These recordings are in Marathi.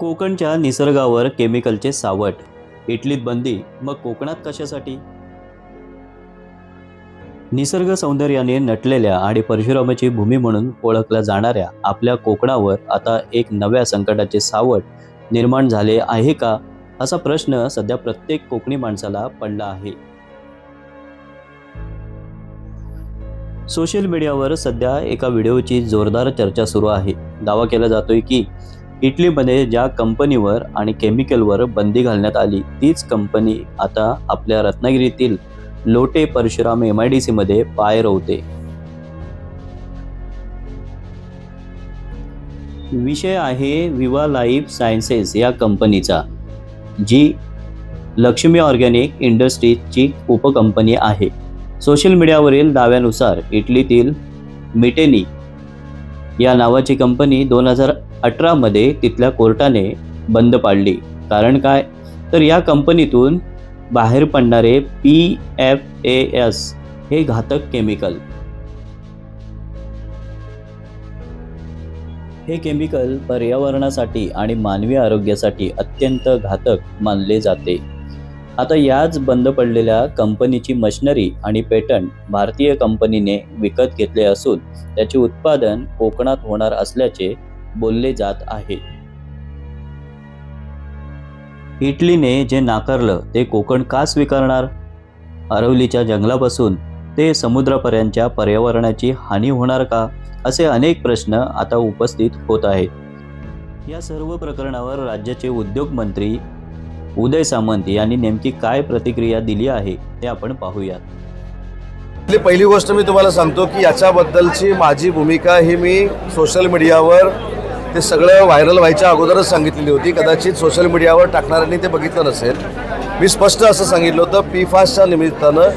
कोकणच्या निसर्गावर केमिकलचे सावट. इटलीत बंदी, मग कोकणात कशासाठी? निसर्ग सौंदर्याने नटलेल्या आणि परशुरामाची भूमी म्हणून ओळखल्या जाणाऱ्या आपल्या कोकणावर आता एक नव्या संकटाचे सावट निर्माण झाले आहे का, असा प्रश्न सध्या प्रत्येक कोकणी माणसाला पडला आहे. सोशल मीडियावर सध्या एका व्हिडिओची जोरदार चर्चा सुरू आहे. दावा केला जातोय की इटलीमध्ये ज्या कंपनीवर आणि केमिकलवर बंदी घालण्यात आली, तीच कंपनी आता आपल्या रत्नागिरीतील लोटे परशुराम MIDC मध्ये पाय रोवते. विषय आहे विवा लाईफ सायन्सेस या कंपनीचा, जी लक्ष्मी ऑर्गॅनिक इंडस्ट्रीजची उपकंपनी आहे. सोशल मीडियावरील दाव्यानुसार इटलीतील मिटेनी या नावाची कंपनी 2018 मध्ये तिथल्या कोर्टाने बंद पाडली. कारण काय, तर या कंपनीतून बाहेर पडणारे PFAS हे घातक केमिकल. हे केमिकल पर्यावरणासाठी आणि मानवी आरोग्यासाठी अत्यंत घातक मानले जाते. आता याच बंद पडलेल्या कंपनीची मशिनरी आणि पेटंट भारतीय कंपनीने विकत घेतले असून त्याचे उत्पादन कोकणात होणार असल्याचे बोलले जात आहे. इटलीने जे नाकारलं ते कोकण का स्वीकारणार? अरवलीच्या जंगलापासून ते समुद्रापर्यंतच्या पर्यावरणाची हानी होणार का, असे अनेक प्रश्न आता उपस्थित होत आहेत. या सर्व प्रकरणावर राज्याचे उद्योग मंत्री उदय सामंत यांनी नेमकी काय प्रतिक्रिया दिली आहे ते आपण पाहूयात. पहिली गोष्ट मी तुम्हाला सांगतो की याच्याबद्दलची माझी भूमिका ही मी सोशल मीडियावर ते सगळं व्हायरल व्हायच्या अगोदरच सांगितलेली होती. कदाचित सोशल मीडियावर टाकणाऱ्यांनी ते बघितलं नसेल. मी स्पष्ट असं सांगितलं होतं, PFASच्या निमित्तानं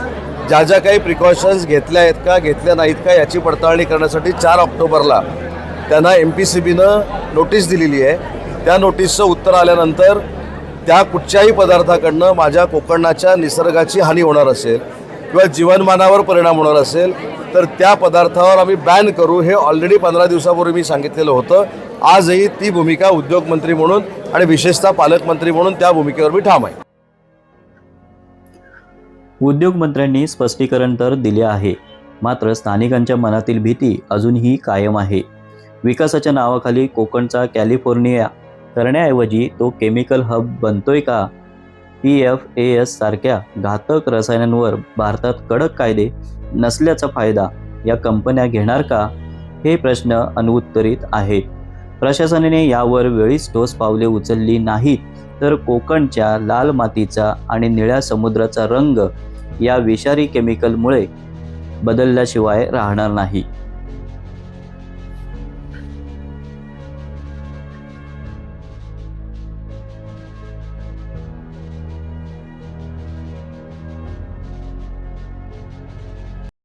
ज्या ज्या काही प्रिकॉशन्स घेतल्या आहेत का, घेतल्या नाहीत का, याची पडताळणी करण्यासाठी 4 ऑक्टोबरला त्यांना MPCBनं नोटीस दिलेली आहे. त्या नोटीसचं उत्तर आल्यानंतर त्या कुठच्याही पदार्थाकडनं माझ्या कोकणाच्या निसर्गाची हानी होणार असेल किंवा जीवनमानावर परिणाम होणार असेल तर त्या पदार्थावर आम्ही बॅन करू, हे ऑलरेडी 15 दिवसापूर्वी मी सांगितलेलं होतं. आजही ती भूमिका उद्योगमंत्री म्हणून आणि विशेषतः पालकमंत्री म्हणून त्या भूमिकेवर मी ठाम आहे. उद्योगमंत्र्यांनी स्पष्टीकरण तर दिले आहे, मात्र स्थानिकांच्या मनातील भीती अजूनही कायम आहे. विकासाच्या नावाखाली कोकणचा कॅलिफोर्निया करण्याऐवजी तो केमिकल हब बनतोय का? PFAS सारख्या घातक रसायनांवर भारतात कडक कायदे नसल्याचा फायदा या कंपन्या घेणार का? हे प्रश्न अनुत्तरित आहेत. प्रशासनाने यावर वेळीच ठोस पावले उचलली नाहीत तर कोकणच्या लाल मातीचा आणि निळ्या समुद्राचा रंग या विषारी केमिकलमुळे बदलल्याशिवाय राहणार नाही.